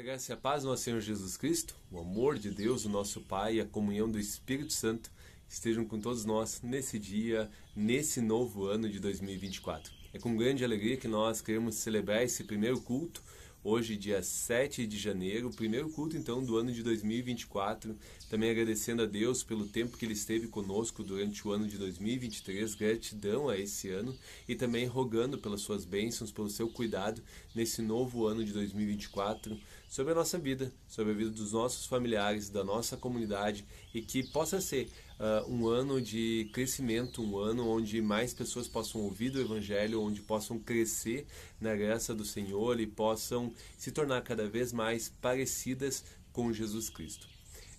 graça e a paz do nosso Senhor Jesus Cristo, o amor de Deus, o nosso Pai e a comunhão do Espírito Santo estejam com todos nós nesse dia, nesse novo ano de 2024. É com grande alegria que nós queremos celebrar esse primeiro culto, hoje dia 7 de janeiro, o primeiro culto então do ano de 2024, também agradecendo a Deus pelo tempo que Ele esteve conosco durante o ano de 2023, gratidão a esse ano e também rogando pelas suas bênçãos, pelo seu cuidado nesse novo ano de 2024, sobre a nossa vida, sobre a vida dos nossos familiares, da nossa comunidade e que possa ser um ano de crescimento, um ano onde mais pessoas possam ouvir do Evangelho, onde possam crescer na graça do Senhor e possam se tornar cada vez mais parecidas com Jesus Cristo.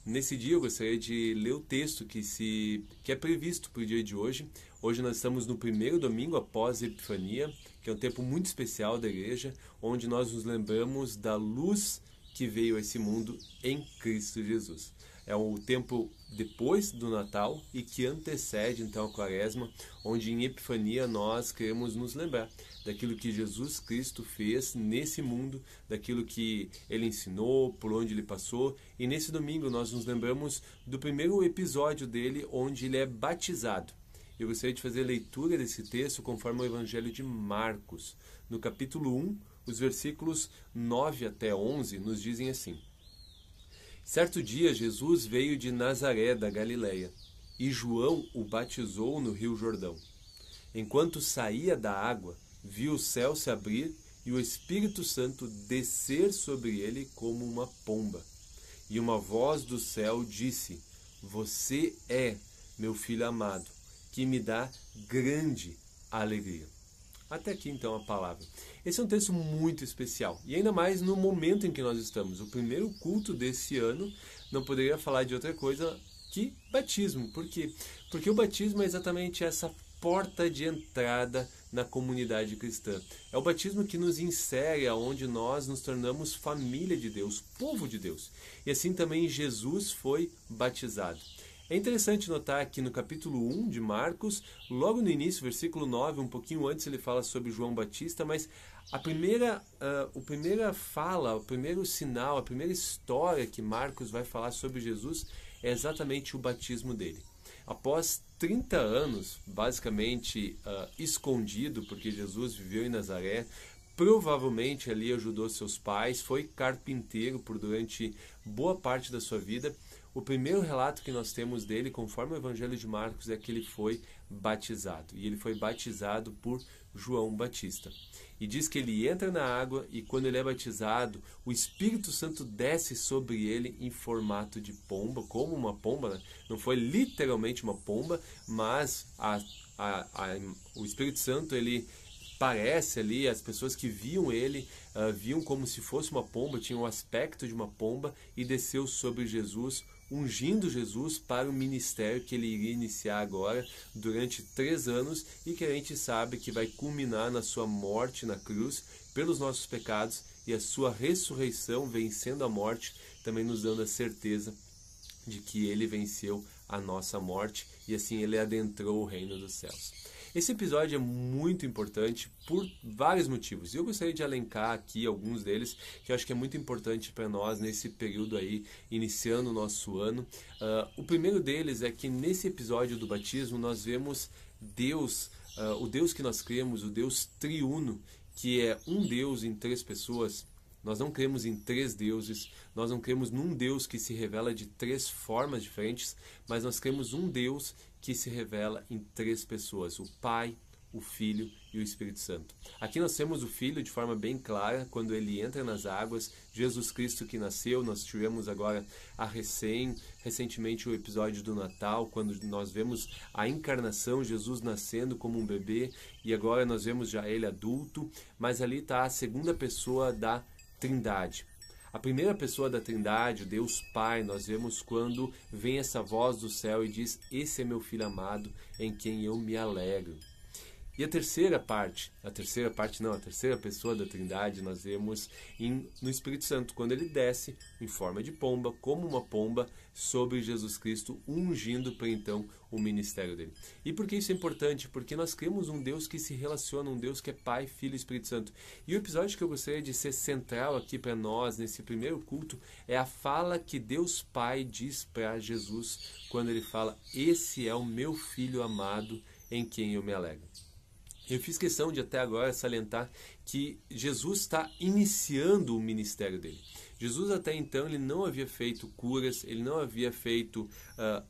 Nesse dia eu gostaria de ler o texto que é previsto para o dia de hoje. Hoje nós estamos no primeiro domingo após a Epifania, que é um tempo muito especial da igreja, onde nós nos lembramos da luz que veio a esse mundo em Cristo Jesus. É o tempo depois do Natal e que antecede então a Quaresma, onde em Epifania nós queremos nos lembrar daquilo que Jesus Cristo fez nesse mundo, daquilo que Ele ensinou, por onde Ele passou. E nesse domingo nós nos lembramos do primeiro episódio dele, onde Ele é batizado. Eu gostaria de fazer a leitura desse texto conforme o Evangelho de Marcos. No capítulo 1, os versículos 9 até 11 nos dizem assim: Certo dia, Jesus veio de Nazaré, da Galileia, e João o batizou no rio Jordão. Enquanto saía da água, viu o céu se abrir e o Espírito Santo descer sobre ele como uma pomba. E uma voz do céu disse: Você é meu filho amado, que me dá grande alegria. Até aqui então a palavra. Esse é um texto muito especial, e ainda mais no momento em que nós estamos. O primeiro culto desse ano não poderia falar de outra coisa que batismo. Por quê? Porque o batismo é exatamente essa porta de entrada na comunidade cristã. É o batismo que nos insere aonde nós nos tornamos família de Deus, povo de Deus. E assim também Jesus foi batizado. É interessante notar que no capítulo 1 de Marcos, logo no início, versículo 9, um pouquinho antes, ele fala sobre João Batista, mas a primeira fala, o primeiro sinal, a primeira história que Marcos vai falar sobre Jesus é exatamente o batismo dele. Após 30 anos, basicamente escondido, porque Jesus viveu em Nazaré, provavelmente ali ajudou seus pais, foi carpinteiro durante boa parte da sua vida. O primeiro relato que nós temos dele, conforme o Evangelho de Marcos, é que ele foi batizado. E ele foi batizado por João Batista. E diz que ele entra na água e quando ele é batizado, o Espírito Santo desce sobre ele em formato de pomba, como uma pomba, né? Não foi literalmente uma pomba, mas o Espírito Santo, ele parece ali, as pessoas que viam ele, viam como se fosse uma pomba, tinha o aspecto de uma pomba e desceu sobre Jesus, ungindo Jesus para o ministério que ele iria iniciar agora durante 3 anos e que a gente sabe que vai culminar na sua morte na cruz pelos nossos pecados e a sua ressurreição vencendo a morte, também nos dando a certeza de que ele venceu a nossa morte e assim ele adentrou o reino dos céus. Esse episódio é muito importante por vários motivos. E eu gostaria de elencar aqui alguns deles que eu acho que é muito importante para nós nesse período aí, iniciando o nosso ano. O primeiro deles é que nesse episódio do batismo nós vemos Deus, o Deus que nós cremos, o Deus triuno, que é um Deus em 3 pessoas. Nós não cremos em 3 deuses, nós não cremos num Deus que se revela de 3 formas diferentes, mas nós cremos um Deus que se revela em 3 pessoas, o Pai, o Filho e o Espírito Santo. Aqui nós temos o Filho de forma bem clara, quando ele entra nas águas, Jesus Cristo que nasceu, nós tivemos agora recentemente o episódio do Natal, quando nós vemos a encarnação, Jesus nascendo como um bebê, e agora nós vemos já ele adulto, mas ali está a segunda pessoa da Trindade. A primeira pessoa da Trindade, o Deus Pai, nós vemos quando vem essa voz do céu e diz: Esse é meu Filho amado, em quem eu me alegro. E a terceira pessoa da Trindade nós vemos no Espírito Santo, quando ele desce em forma de pomba, como uma pomba, sobre Jesus Cristo, ungindo para então o ministério dele. E por que isso é importante? Porque nós cremos um Deus que se relaciona, um Deus que é Pai, Filho e Espírito Santo. E o episódio que eu gostaria de ser central aqui para nós, nesse primeiro culto, é a fala que Deus Pai diz para Jesus, quando ele fala: esse é o meu Filho amado, em quem eu me alegro. Eu fiz questão de até agora salientar que Jesus está iniciando o ministério dele. Jesus até então ele não havia feito curas, ele não havia feito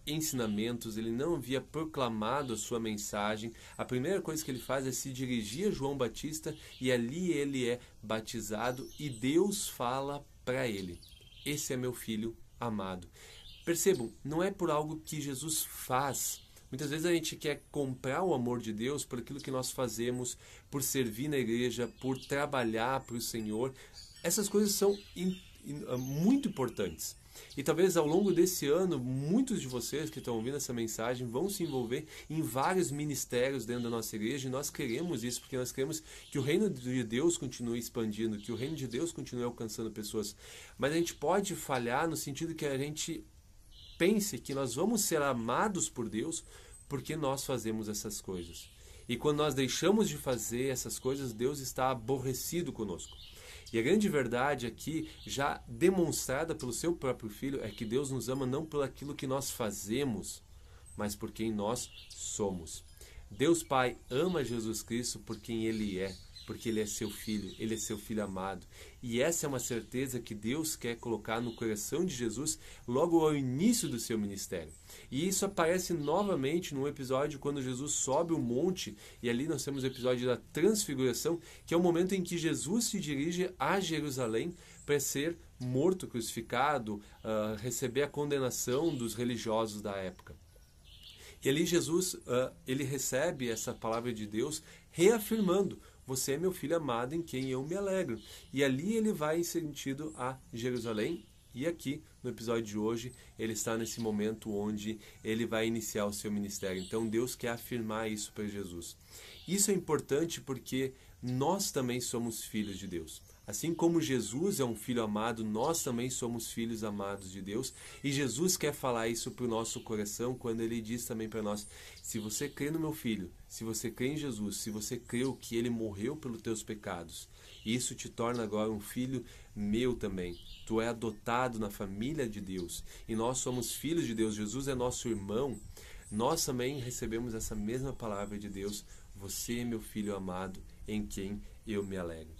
ensinamentos, ele não havia proclamado a sua mensagem. A primeira coisa que ele faz é se dirigir a João Batista e ali ele é batizado e Deus fala para ele: esse é meu filho amado. Percebam, não é por algo que Jesus faz. Muitas vezes a gente quer comprar o amor de Deus por aquilo que nós fazemos, por servir na igreja, por trabalhar para o Senhor. Essas coisas são muito importantes. E talvez ao longo desse ano, muitos de vocês que estão ouvindo essa mensagem vão se envolver em vários ministérios dentro da nossa igreja, e nós queremos isso, porque nós queremos que o reino de Deus continue expandindo, que o reino de Deus continue alcançando pessoas. Mas a gente pode falhar no sentido que a gente pense que nós vamos ser amados por Deus porque nós fazemos essas coisas. E quando nós deixamos de fazer essas coisas, Deus está aborrecido conosco. E a grande verdade aqui, já demonstrada pelo seu próprio Filho, é que Deus nos ama não por aquilo que nós fazemos, mas por quem nós somos. Deus Pai ama Jesus Cristo por quem Ele é, porque Ele é seu Filho, Ele é seu Filho amado. E essa é uma certeza que Deus quer colocar no coração de Jesus logo ao início do seu ministério. E isso aparece novamente num episódio quando Jesus sobe o monte, e ali nós temos o episódio da transfiguração, que é o momento em que Jesus se dirige a Jerusalém para ser morto, crucificado, receber a condenação dos religiosos da época. E ali Jesus ele recebe essa palavra de Deus reafirmando: você é meu filho amado em quem eu me alegro. E ali ele vai em sentido a Jerusalém. E aqui, no episódio de hoje, ele está nesse momento onde ele vai iniciar o seu ministério. Então Deus quer afirmar isso para Jesus. Isso é importante porque nós também somos filhos de Deus. Assim como Jesus é um filho amado, nós também somos filhos amados de Deus. E Jesus quer falar isso para o nosso coração quando ele diz também para nós: se você crê no meu filho, se você crê em Jesus, se você creu que ele morreu pelos teus pecados, isso te torna agora um filho meu também. Tu é adotado na família de Deus. E nós somos filhos de Deus. Jesus é nosso irmão. Nós também recebemos essa mesma palavra de Deus: você é meu filho amado, em quem eu me alegro.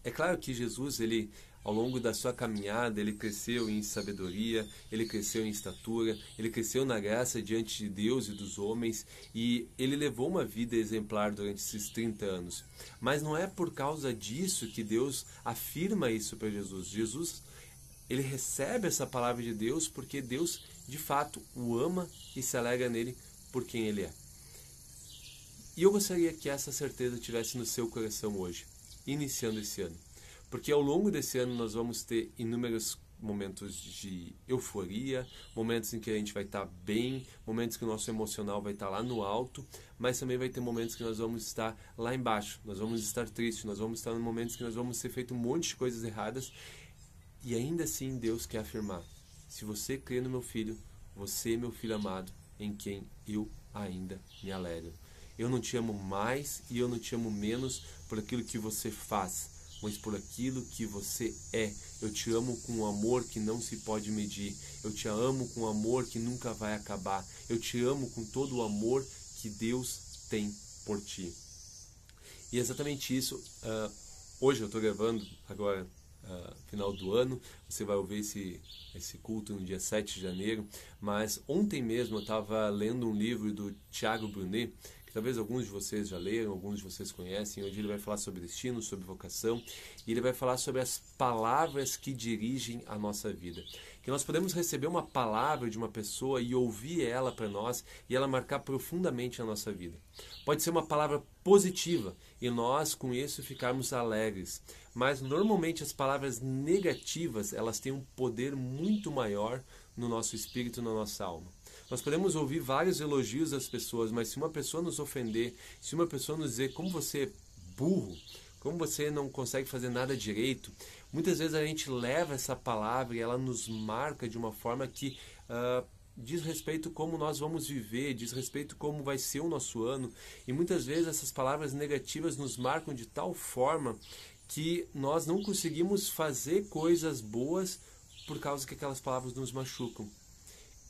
É claro que Jesus, ele, ao longo da sua caminhada, ele cresceu em sabedoria, ele cresceu em estatura, ele cresceu na graça diante de Deus e dos homens, e ele levou uma vida exemplar durante esses 30 anos. Mas não é por causa disso que Deus afirma isso para Jesus. Jesus, ele recebe essa palavra de Deus porque Deus, de fato, o ama e se alegra nele por quem ele é. E eu gostaria que essa certeza estivesse no seu coração hoje, iniciando esse ano. Porque ao longo desse ano nós vamos ter inúmeros momentos de euforia, momentos em que a gente vai estar bem, momentos que o nosso emocional vai estar lá no alto, mas também vai ter momentos que nós vamos estar lá embaixo, nós vamos estar tristes, nós vamos estar em momentos que nós vamos ter feito um monte de coisas erradas, e ainda assim Deus quer afirmar: se você crê no meu filho, você é meu filho amado, em quem eu ainda me alegro. Eu não te amo mais e eu não te amo menos por aquilo que você faz, mas por aquilo que você é. Eu te amo com um amor que não se pode medir. Eu te amo com um amor que nunca vai acabar. Eu te amo com todo o amor que Deus tem por ti. E é exatamente isso. Hoje eu estou gravando agora, final do ano. Você vai ouvir esse culto no dia 7 de janeiro. Mas ontem mesmo eu estava lendo um livro do Thiago Brunet, que talvez alguns de vocês já leram, alguns de vocês conhecem, onde ele vai falar sobre destino, sobre vocação, e ele vai falar sobre as palavras que dirigem a nossa vida. Que nós podemos receber uma palavra de uma pessoa e ouvir ela para nós, e ela marcar profundamente a nossa vida. Pode ser uma palavra positiva, e nós com isso ficarmos alegres, mas normalmente as palavras negativas, elas têm um poder muito maior no nosso espírito, na nossa alma. Nós podemos ouvir vários elogios das pessoas, mas se uma pessoa nos ofender, se uma pessoa nos dizer como você é burro, como você não consegue fazer nada direito, muitas vezes a gente leva essa palavra e ela nos marca de uma forma que diz respeito como nós vamos viver, diz respeito como vai ser o nosso ano. E muitas vezes essas palavras negativas nos marcam de tal forma que nós não conseguimos fazer coisas boas por causa que aquelas palavras nos machucam.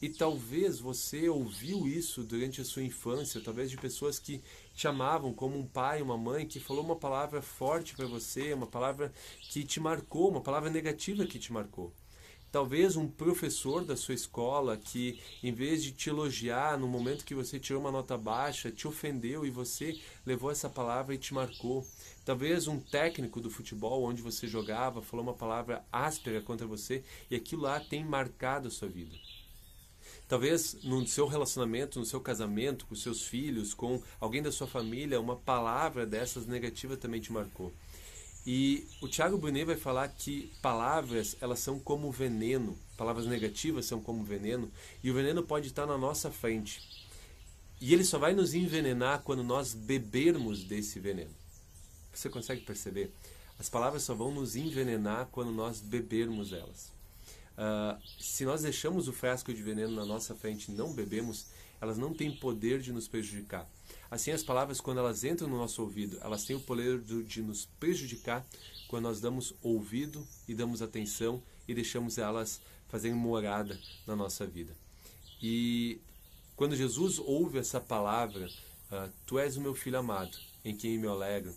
E talvez você ouviu isso durante a sua infância, talvez de pessoas que te amavam, como um pai, uma mãe, que falou uma palavra forte para você, uma palavra que te marcou, uma palavra negativa que te marcou. Talvez um professor da sua escola que, em vez de te elogiar no momento que você tirou uma nota baixa, te ofendeu e você levou essa palavra e te marcou. Talvez um técnico do futebol onde você jogava falou uma palavra áspera contra você e aquilo lá tem marcado a sua vida. Talvez no seu relacionamento, no seu casamento, com seus filhos, com alguém da sua família, uma palavra dessas negativa também te marcou. E o Thiago Brunet vai falar que palavras, elas são como veneno, palavras negativas são como veneno, e o veneno pode estar na nossa frente. E ele só vai nos envenenar quando nós bebermos desse veneno. Você consegue perceber? As palavras só vão nos envenenar quando nós bebermos elas. Se nós deixamos o frasco de veneno na nossa frente e não bebemos, elas não têm poder de nos prejudicar. Assim, as palavras, quando elas entram no nosso ouvido, elas têm o poder de nos prejudicar quando nós damos ouvido e damos atenção e deixamos elas fazerem morada na nossa vida. E quando Jesus ouve essa palavra, tu és o meu filho amado, em quem me alegro,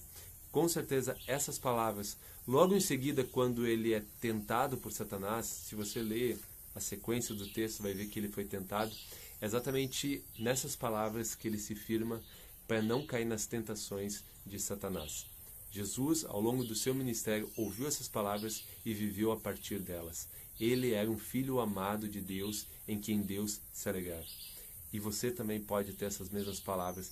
com certeza essas palavras, logo em seguida, quando ele é tentado por Satanás, se você ler a sequência do texto, vai ver que ele foi tentado, é exatamente nessas palavras que ele se firma para não cair nas tentações de Satanás. Jesus, ao longo do seu ministério, ouviu essas palavras e viveu a partir delas. Ele era um filho amado de Deus, em quem Deus se alegrava. E você também pode ter essas mesmas palavras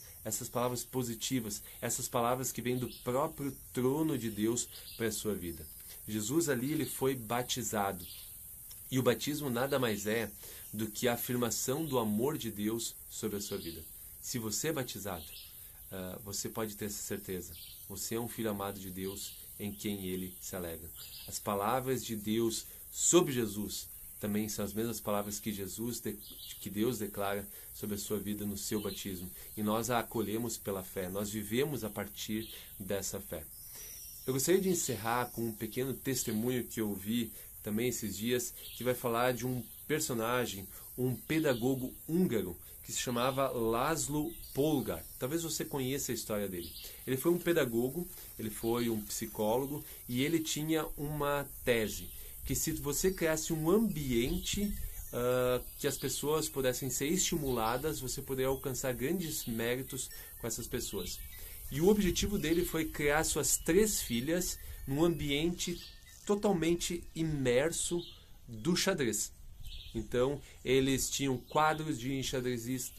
positivas, essas palavras que vêm do próprio trono de Deus para a sua vida. Jesus ali, ele foi batizado. E o batismo nada mais é do que a afirmação do amor de Deus sobre a sua vida. Se você é batizado, você pode ter essa certeza. Você é um filho amado de Deus, em quem ele se alegra. As palavras de Deus sobre Jesus também são as mesmas palavras que Deus declara sobre a sua vida no seu batismo. E nós a acolhemos pela fé, nós vivemos a partir dessa fé. Eu gostaria de encerrar com um pequeno testemunho que eu vi também esses dias, que vai falar de um personagem, um pedagogo húngaro, que se chamava Laszlo Polgár. Talvez você conheça a história dele. Ele foi um pedagogo, ele foi um psicólogo, e ele tinha uma tese, que se você criasse um ambiente que as pessoas pudessem ser estimuladas, você poderia alcançar grandes méritos com essas pessoas. E o objetivo dele foi criar suas 3 filhas num ambiente totalmente imerso do xadrez. Então, eles tinham quadros de enxadristas,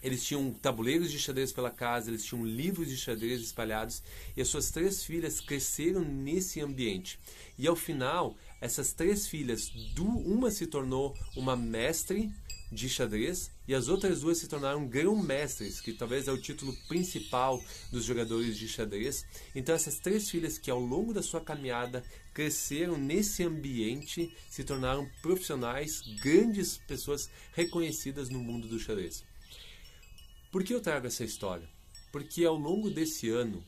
eles tinham tabuleiros de xadrez pela casa, eles tinham livros de xadrez espalhados, e as suas 3 filhas cresceram nesse ambiente. E ao final, essas 3 filhas, uma se tornou uma mestre de xadrez e as outras 2 se tornaram grão-mestres, que talvez é o título principal dos jogadores de xadrez. Então essas 3 filhas que ao longo da sua caminhada cresceram nesse ambiente, se tornaram profissionais, grandes pessoas reconhecidas no mundo do xadrez. Por que eu trago essa história? Porque ao longo desse ano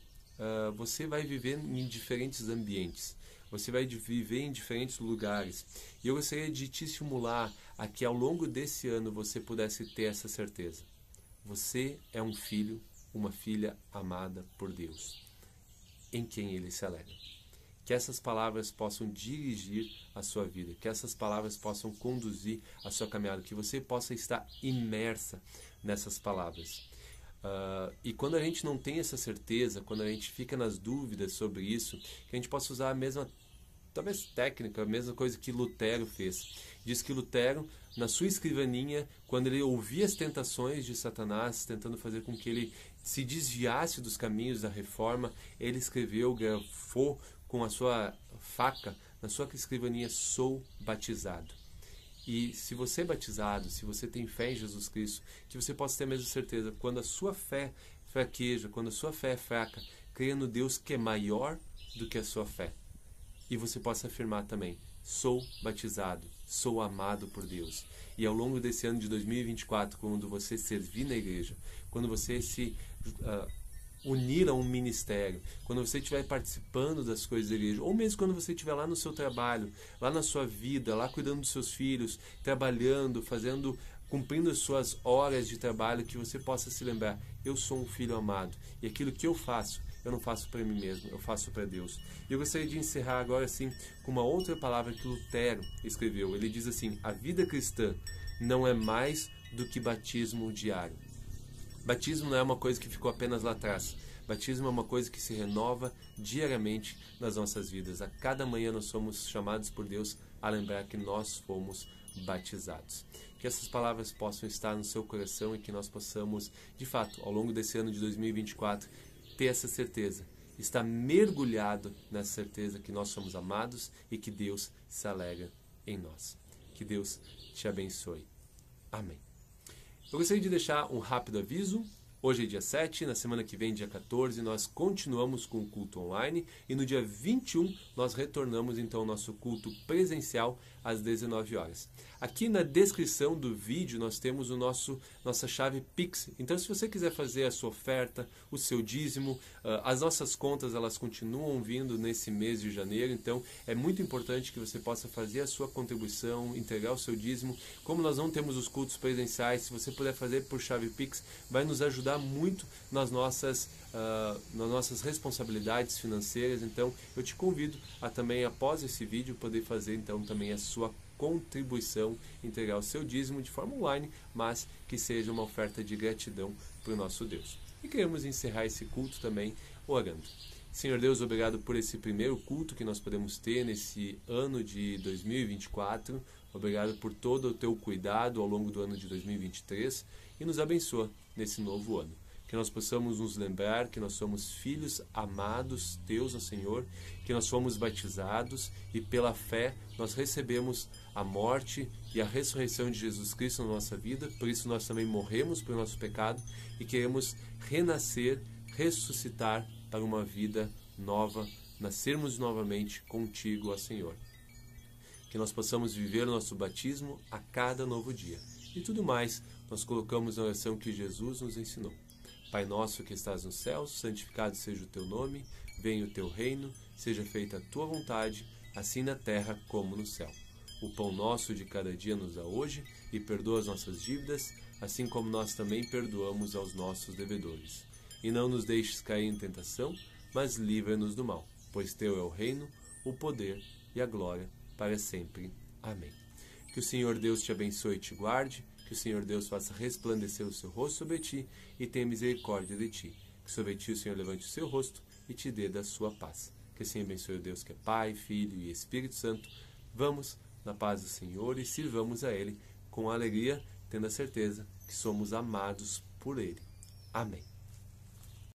você vai viver em diferentes ambientes. Você vai viver em diferentes lugares. E eu gostaria de te estimular a que ao longo desse ano você pudesse ter essa certeza. Você é um filho, uma filha amada por Deus, em quem Ele se alegra. Que essas palavras possam dirigir a sua vida, que essas palavras possam conduzir a sua caminhada, que você possa estar imersa nessas palavras. E quando a gente não tem essa certeza, quando a gente fica nas dúvidas sobre isso, que a gente possa usar a mesma, talvez técnica, a mesma coisa que Lutero fez. Diz que Lutero, na sua escrivaninha, quando ele ouvia as tentações de Satanás, tentando fazer com que ele se desviasse dos caminhos da reforma, ele escreveu, grafou com a sua faca, na sua escrivaninha, sou batizado. E se você é batizado, se você tem fé em Jesus Cristo, que você possa ter a mesma certeza, quando a sua fé fraqueja, quando a sua fé é fraca, creia no Deus que é maior do que a sua fé. E você possa afirmar também, sou batizado, sou amado por Deus. E ao longo desse ano de 2024, quando você servir na igreja, quando você se unir a um ministério, quando você estiver participando das coisas da igreja, ou mesmo quando você estiver lá no seu trabalho, lá na sua vida, lá cuidando dos seus filhos, trabalhando, cumprindo as suas horas de trabalho, que você possa se lembrar, eu sou um filho amado, e aquilo que eu faço, eu não faço para mim mesmo, eu faço para Deus. E eu gostaria de encerrar agora assim com uma outra palavra que Lutero escreveu. Ele diz assim, a vida cristã não é mais do que batismo diário. Batismo não é uma coisa que ficou apenas lá atrás. Batismo é uma coisa que se renova diariamente nas nossas vidas. A cada manhã nós somos chamados por Deus a lembrar que nós fomos batizados. Que essas palavras possam estar no seu coração e que nós possamos, de fato, ao longo desse ano de 2024, ter essa certeza. Estar mergulhado nessa certeza que nós somos amados e que Deus se alegra em nós. Que Deus te abençoe. Amém. Eu gostaria de deixar um rápido aviso. Hoje é dia 7, na semana que vem, dia 14, nós continuamos com o culto online e no dia 21 nós retornamos então ao nosso culto presencial às 19 horas. Aqui na descrição do vídeo nós temos nossa chave Pix. Então se você quiser fazer a sua oferta, o seu dízimo, as nossas contas elas continuam vindo nesse mês de janeiro, então é muito importante que você possa fazer a sua contribuição, entregar o seu dízimo. Como nós não temos os cultos presenciais, se você puder fazer por chave Pix, vai nos ajudar muito nas nossas responsabilidades financeiras. Então eu te convido a também, após esse vídeo, poder fazer então também a sua contribuição, entregar o seu dízimo de forma online, mas que seja uma oferta de gratidão para o nosso Deus. E queremos encerrar esse culto também orando. Senhor Deus, obrigado por esse primeiro culto que nós podemos ter nesse ano de 2024. Obrigado por todo o teu cuidado ao longo do ano de 2023 e nos abençoa nesse novo ano. Que nós possamos nos lembrar que nós somos filhos amados teus, ó Senhor, que nós fomos batizados e pela fé nós recebemos a morte e a ressurreição de Jesus Cristo na nossa vida, por isso nós também morremos pelo nosso pecado e queremos renascer, ressuscitar para uma vida nova, nascermos novamente contigo, ó Senhor. Que nós possamos viver o nosso batismo a cada novo dia. E tudo mais nós colocamos na oração que Jesus nos ensinou. Pai nosso que estás nos céus, santificado seja o teu nome, venha o teu reino, seja feita a tua vontade, assim na terra como no céu. O pão nosso de cada dia nos dá hoje e perdoa as nossas dívidas, assim como nós também perdoamos aos nossos devedores. E não nos deixes cair em tentação, mas livra-nos do mal, pois teu é o reino, o poder e a glória para sempre. Amém. Que o Senhor Deus te abençoe e te guarde, que o Senhor Deus faça resplandecer o seu rosto sobre ti e tenha misericórdia de ti. Que sobre ti o Senhor levante o seu rosto e te dê da sua paz. Que assim abençoe o Deus que é Pai, Filho e Espírito Santo. Vamos na paz do Senhor e sirvamos a Ele com alegria, tendo a certeza que somos amados por Ele. Amém.